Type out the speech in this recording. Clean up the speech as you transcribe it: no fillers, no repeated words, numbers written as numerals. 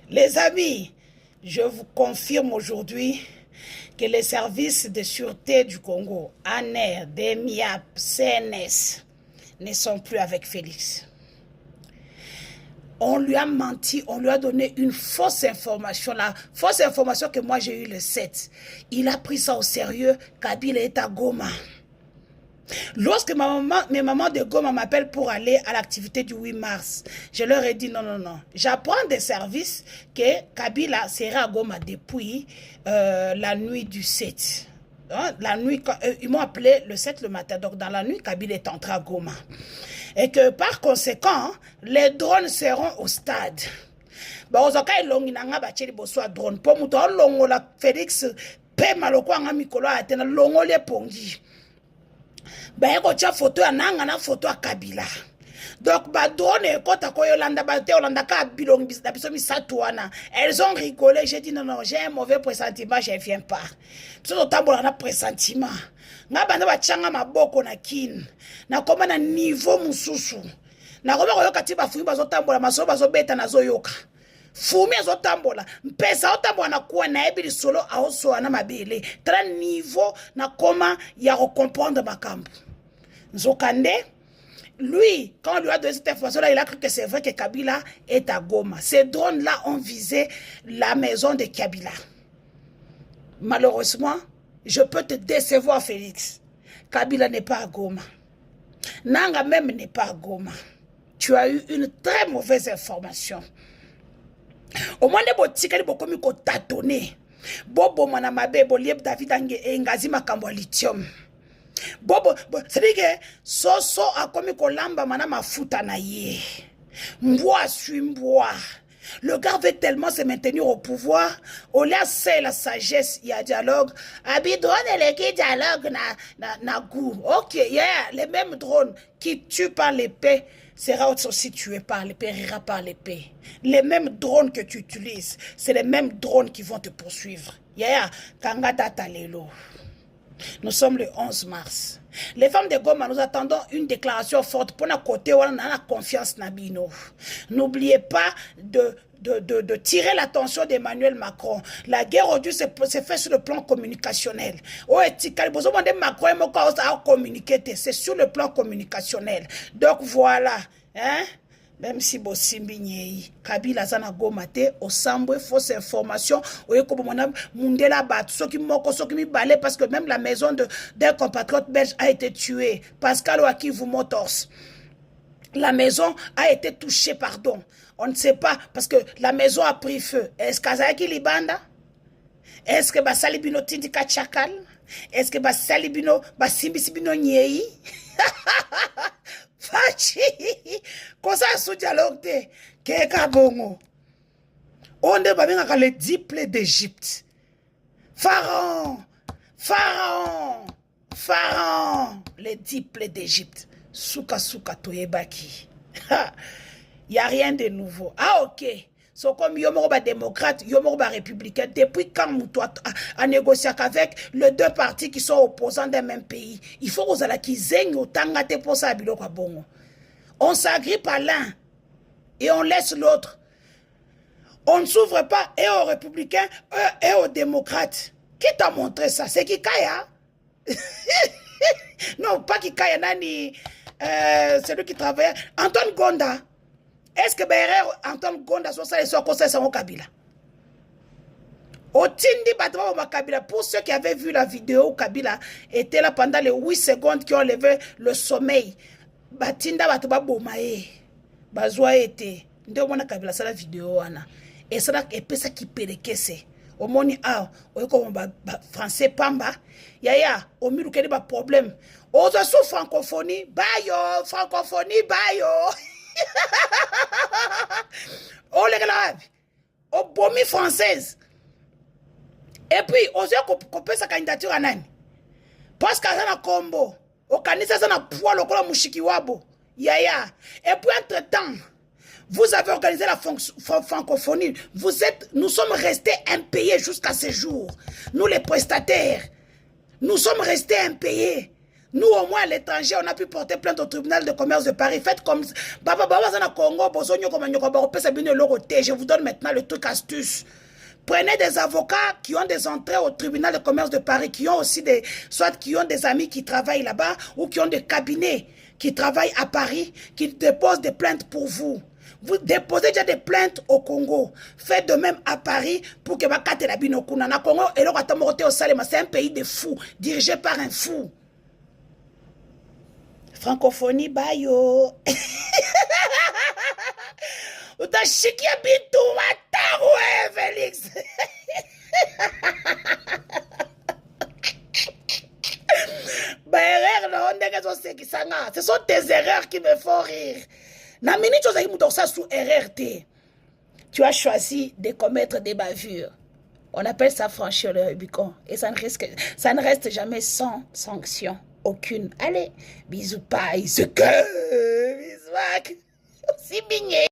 Les amis, je vous confirme aujourd'hui que les services de sûreté du Congo, ANER, DEMIAP, CNS, ne sont plus avec Félix. On lui a menti, on lui a donné une fausse information. La fausse information que moi j'ai eue le 7. Il a pris ça au sérieux. Kabila est à Goma. Lorsque mes mamans de Goma m'appellent pour aller à l'activité du 8 mars, je leur ai dit non, non, non. J'apprends des services que Kabila sera à Goma depuis la nuit du 7. Hein? La nuit, ils m'ont appelé le 7 le matin. Donc dans la nuit, Kabila est entré à Goma. Et que par conséquent, les drones seront au stade. Bah, ozoka elongi nanga bacheli boswa drone. Po muto longo la Félix pe maloko anga mikolo atena longo le pongi. Bah, eko tia photo ya nanga na photo ya Kabila. Donc, bah, drone kota ko yolanda ba te yolanda ka bilongi bis na biso misato wana. Elles ont rigolé. J'ai dit non non, j'ai un mauvais pressentiment, je viens pas. Biso tambola na pressentiment. Nga banda bachanga maboko na kin. Na koma na niveau mususu. Na koma koyoka ti bafumi bazotambola maso bazobeta nazoyoka. Fumi azotambola. Mpesa otambola na kuwa na ebi solo aoso na mabele. Tra niveau na koma ya recomprendre makambo. Nzokande, lui, quand on lui a donné cette information-là, il a cru que c'est vrai que Kabila est à Goma. Ces drones-là ont visé la maison de Kabila. Malheureusement, je peux te décevoir, Félix. Kabila n'est pas à Goma. Nanga même n'est pas à Goma. Tu as eu une très mauvaise information. Au moins, les boutiques, les bokomi ko tâtonner. Bobo manamabe, bolieb David Ngazi makambo lithium. Bobo, c'est-à-dire que Soso a commis kolamba mana mafuta na ye. Mboa suit mboa. Le gars veut tellement se maintenir au pouvoir. Au lieu c'est la sagesse, il y a dialogue. Abi drone et qui dialogue na goût. Ok, yeah, les mêmes drones qui tuent par l'épée sera aussi tué par l'épée, rira par l'épée. Les mêmes drones que tu utilises, c'est les mêmes drones qui vont te poursuivre. Yeah, Kangata Talelo. Nous sommes le 11 mars. Les femmes de Goma, nous attendons une déclaration forte pour notre côté où on a la confiance Nabino. N'oubliez pas de tirer l'attention d'Emmanuel Macron. La guerre aujourd'hui se fait sur le plan communicationnel. C'est sur le plan communicationnel. Donc voilà. Hein? Même si Bosimbi nyei, Kabila zana gomate, Osambwe, fausse information, oyeko bomona mundela bat, soki moko, soki mi balé, parce que même la maison d'un compatriote belge a été tuée. Pascal Ouakivu Motors. La maison a été touchée, pardon. On ne sait pas, parce que la maison a pris feu. Est-ce qu'Azaki Libanda? Est-ce que Basalibino Tindika Chakal? Est-ce que Basalibino, Basimbisibino Nyei? Fachi, kosa sous dialogue de Keka Bongo. On est pas les 10 plaies d'Égypte. Pharaon, Pharaon, Pharaon, les 10 plaies d'Égypte. Souka souka toyebaki. Il n'y a rien de nouveau. Ah ok. So comme Yomoroba démocrate, Yomoroba républicain, depuis quand Moutoua a négocié avec les deux partis qui sont opposants d'un même pays, il faut que vous qu'ils aient autant de pour ça. On s'agrippe à l'un et on laisse l'autre. On ne s'ouvre pas et aux républicains et aux démocrates. Qui t'a montré ça? C'est Kikaya? Non, pas Kikaya, Nani, celui qui travaille. Antoine Gonda. Est-ce que Antoine Gonda soit ça et soit conseil sans Kabila? Otindi Badwa Kabila, pour ceux qui avaient vu la vidéo, Kabila était là pendant les 8 secondes qui ont levé le sommeil. Batinda Batuba Bomae, Bazwa était. Nde mona Kabila ça la vidéo ana. Et ça et ça qui pérekese. Au moni a, au comme français pamba. Yaya, au milieu quel ba problème. Aux sous francophonie, bayo, francophonie, bayo. Oh les gars, au bomi française. Et puis, on sait qu'on peut sa candidature à Nani. Parce qu'à la combo, au candidat, ça n'a pas le col Mushikiwabo. Yaya. Et puis, entre-temps, vous avez organisé la francophonie. Nous sommes restés impayés jusqu'à ce jour. Nous, les prestataires, nous sommes restés impayés. Nous, au moins, à l'étranger, on a pu porter plainte au tribunal de commerce de Paris. Faites comme... Je vous donne maintenant le truc astuce. Prenez des avocats qui ont des entrées au tribunal de commerce de Paris, qui ont aussi soit qui ont des amis qui travaillent là-bas, ou qui ont des cabinets qui travaillent à Paris, qui déposent des plaintes pour vous. Vous déposez déjà des plaintes au Congo. Faites de même à Paris pour que bakate la binokuna. Na Congo, c'est un pays de fous, dirigé par un fou. Francophonie, bayo. Utashikia bitu watawe, Félix. Ce sont tes erreurs qui me font rire. Tu as choisi de commettre des bavures. On appelle ça franchir le Rubicon. Et ça ne reste jamais sans sanction aucune. Allez, bisous, paille, ce que, bisous, aussi migné.